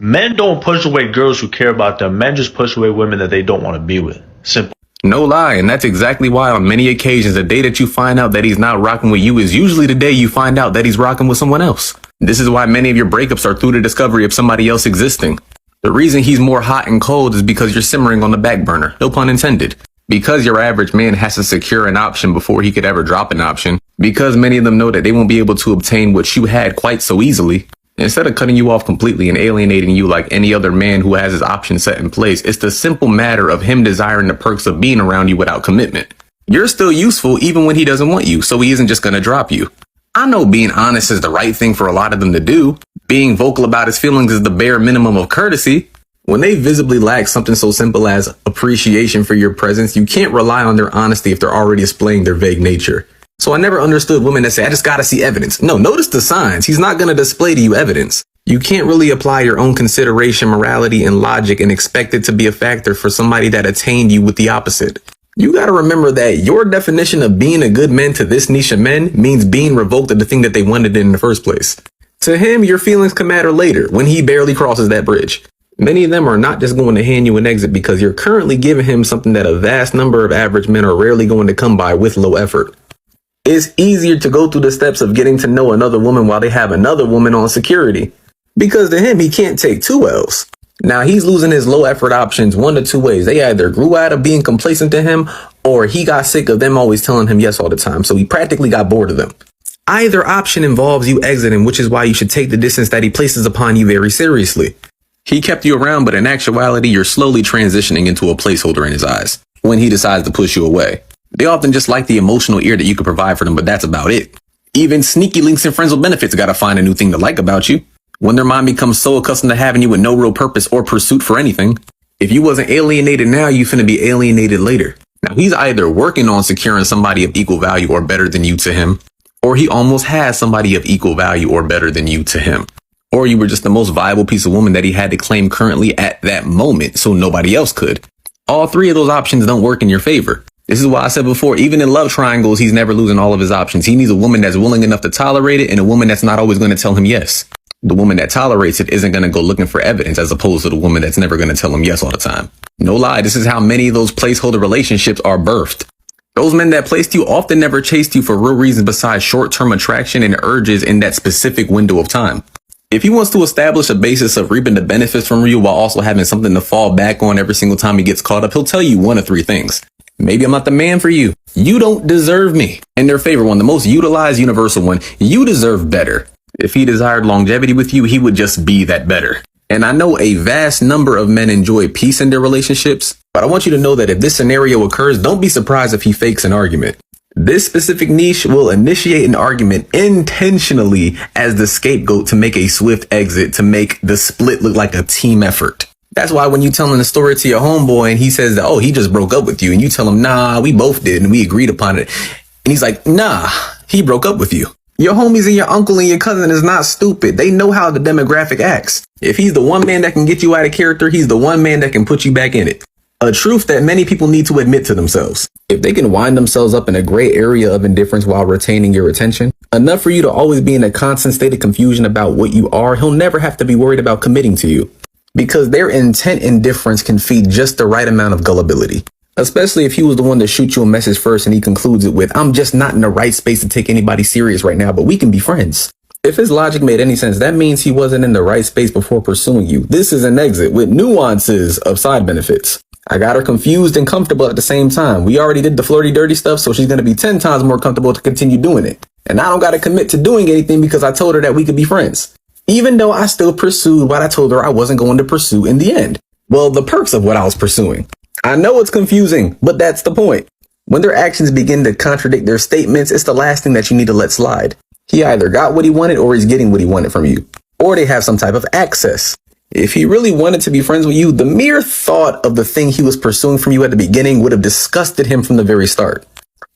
Men don't push away girls who care about them. Men just push away women that they don't want to be with. Simple. No lie, and that's exactly why on many occasions the day that you find out that he's not rocking with you is usually the day you find out that he's rocking with someone else. This is why many of your breakups are through the discovery of somebody else existing. The reason he's more hot and cold is because you're simmering on the back burner, no pun intended. Because your average man has to secure an option before he could ever drop an option. Because many of them know that they won't be able to obtain what you had quite so easily. Instead of cutting you off completely and alienating you like any other man who has his options set in place, it's the simple matter of him desiring the perks of being around you without commitment. You're still useful even when he doesn't want you, so he isn't just gonna drop you. I know being honest is the right thing for a lot of them to do. Being vocal about his feelings is the bare minimum of courtesy. When they visibly lack something so simple as appreciation for your presence, you can't rely on their honesty if they're already displaying their vague nature. So I never understood women that say, I just gotta see evidence. No, notice the signs. He's not gonna display to you evidence. You can't really apply your own consideration, morality, and logic and expect it to be a factor for somebody that attained you with the opposite. You gotta remember that your definition of being a good man to this niche of men means being revoked of the thing that they wanted in the first place. To him, your feelings can matter later when he barely crosses that bridge. Many of them are not just going to hand you an exit because you're currently giving him something that a vast number of average men are rarely going to come by with low effort. It's easier to go through the steps of getting to know another woman while they have another woman on security. Because to him, he can't take two L's. Now, he's losing his low effort options one of two ways. They either grew out of being complacent to him, or he got sick of them always telling him yes all the time. So he practically got bored of them. Either option involves you exiting, which is why you should take the distance that he places upon you very seriously. He kept you around, but in actuality, you're slowly transitioning into a placeholder in his eyes when he decides to push you away. They often just like the emotional ear that you could provide for them, but that's about it. Even sneaky links and friends with benefits gotta find a new thing to like about you. When their mind becomes so accustomed to having you with no real purpose or pursuit for anything, if you wasn't alienated now, you finna be alienated later. Now, he's either working on securing somebody of equal value or better than you to him, or he almost has somebody of equal value or better than you to him. Or you were just the most viable piece of woman that he had to claim currently at that moment, so nobody else could. All three of those options don't work in your favor. This is why I said before, even in love triangles, he's never losing all of his options. He needs a woman that's willing enough to tolerate it and a woman that's not always going to tell him yes. The woman that tolerates it isn't going to go looking for evidence as opposed to the woman that's never going to tell him yes all the time. No lie, this is how many of those placeholder relationships are birthed. Those men that placed you often never chased you for real reasons besides short-term attraction and urges in that specific window of time. If he wants to establish a basis of reaping the benefits from you while also having something to fall back on every single time he gets caught up, he'll tell you one of three things. Maybe I'm not the man for you. You don't deserve me. And their favorite one, the most utilized universal one, you deserve better. If he desired longevity with you, he would just be that better. And I know a vast number of men enjoy peace in their relationships, but I want you to know that if this scenario occurs, don't be surprised if he fakes an argument. This specific niche will initiate an argument intentionally as the scapegoat to make a swift exit, to make the split look like a team effort. That's why when you telling the story to your homeboy and he says that, oh, he just broke up with you, and you tell him, nah, we both did and we agreed upon it. And he's like, nah, he broke up with you. Your homies and your uncle and your cousin is not stupid. They know how the demographic acts. If he's the one man that can get you out of character, he's the one man that can put you back in it. A truth that many people need to admit to themselves. If they can wind themselves up in a gray area of indifference while retaining your attention, enough for you to always be in a constant state of confusion about what you are, he'll never have to be worried about committing to you. Because their intent indifference can feed just the right amount of gullibility. Especially if he was the one to shoot you a message first and he concludes it with, I'm just not in the right space to take anybody serious right now, but we can be friends. If his logic made any sense, that means he wasn't in the right space before pursuing you. This is an exit with nuances of side benefits. I got her confused and comfortable at the same time. We already did the flirty dirty stuff, so she's going to be 10 times more comfortable to continue doing it. And I don't got to commit to doing anything because I told her that we could be friends. Even though I still pursued what I told her I wasn't going to pursue in the end. Well, the perks of what I was pursuing. I know it's confusing, but that's the point. When their actions begin to contradict their statements, it's the last thing that you need to let slide. He either got what he wanted or he's getting what he wanted from you. Or they have some type of access. If he really wanted to be friends with you, the mere thought of the thing he was pursuing from you at the beginning would have disgusted him from the very start.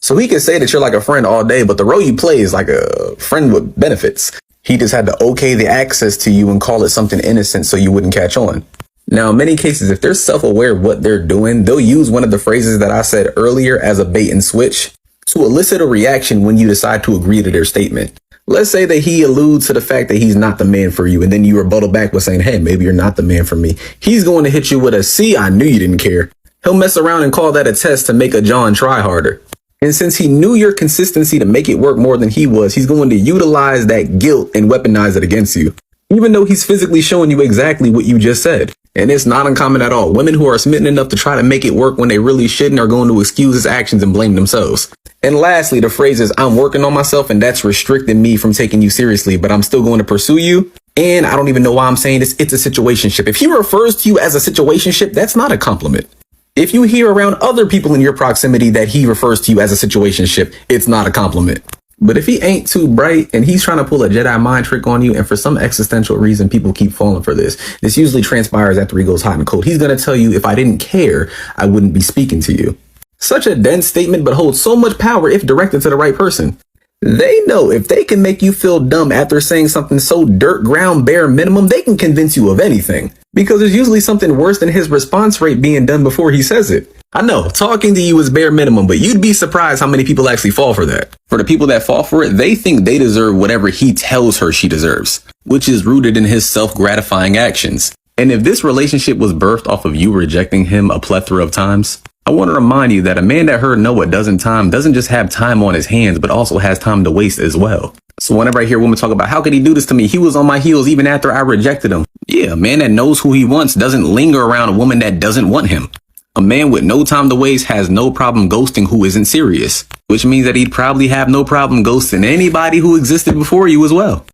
So he can say that you're like a friend all day, but the role you play is like a friend with benefits. He just had to okay the access to you and call it something innocent so you wouldn't catch on. Now, in many cases, if they're self-aware of what they're doing, they'll use one of the phrases that I said earlier as a bait and switch to elicit a reaction when you decide to agree to their statement. Let's say that he alludes to the fact that he's not the man for you, and then you rebuttal back with saying, hey, maybe you're not the man for me. He's going to hit you with a, see, I knew you didn't care. He'll mess around and call that a test to make a John try harder. And since he knew your consistency to make it work more than he was, he's going to utilize that guilt and weaponize it against you, even though he's physically showing you exactly what you just said. And it's not uncommon at all. Women who are smitten enough to try to make it work when they really shouldn't are going to excuse his actions and blame themselves. And lastly, the phrase is, I'm working on myself and that's restricting me from taking you seriously, but I'm still going to pursue you. And I don't even know why I'm saying this. It's a situationship. If he refers to you as a situationship, that's not a compliment. If you hear around other people in your proximity that he refers to you as a situationship, it's not a compliment. But if he ain't too bright and he's trying to pull a Jedi mind trick on you, and for some existential reason, people keep falling for this, this usually transpires after he goes hot and cold. He's going to tell you, if I didn't care, I wouldn't be speaking to you. Such a dense statement, but holds so much power if directed to the right person. They know if they can make you feel dumb after saying something so dirt ground bare minimum, they can convince you of anything. Because there's usually something worse than his response rate being done before he says it. I know, talking to you is bare minimum, but you'd be surprised how many people actually fall for that. For the people that fall for it, they think they deserve whatever he tells her she deserves, which is rooted in his self-gratifying actions. And if this relationship was birthed off of you rejecting him a plethora of times, I want to remind you that a man that heard no a dozen times doesn't just have time on his hands, but also has time to waste as well. So whenever I hear women talk about, how could he do this to me? He was on my heels even after I rejected him. Yeah, a man that knows who he wants doesn't linger around a woman that doesn't want him. A man with no time to waste has no problem ghosting who isn't serious, which means that he'd probably have no problem ghosting anybody who existed before you as well.